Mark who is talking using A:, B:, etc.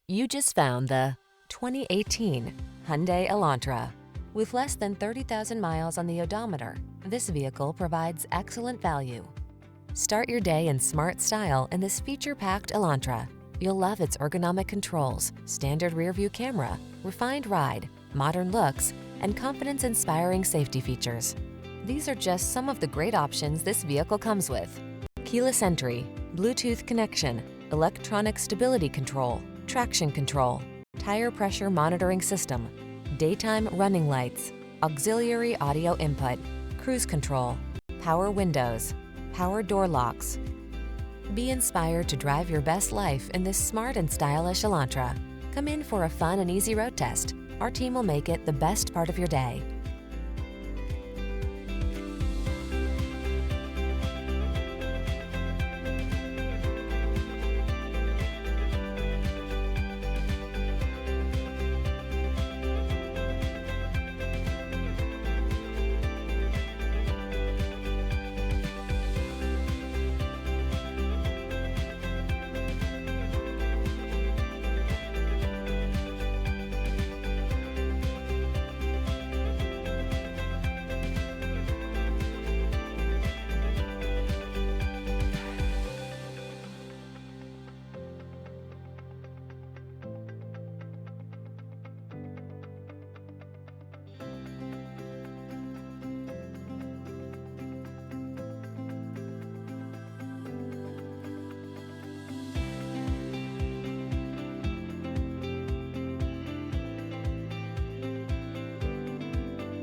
A: You just found the 2018 Hyundai Elantra. With less than 30,000 miles on the odometer, this vehicle provides excellent value. Start your day in smart style in this feature-packed Elantra. You'll love its ergonomic controls, standard rear-view camera, refined ride, modern looks, and confidence-inspiring safety features. These are just some of the great options this vehicle comes with: keyless entry, Bluetooth connection, electronic stability control, traction control, tire pressure monitoring system, daytime running lights, auxiliary audio input, cruise control, power windows, power door locks. Be inspired to drive your best life in this smart and stylish Elantra. Come in for a fun and easy road test. Our team will make it the best part of your day.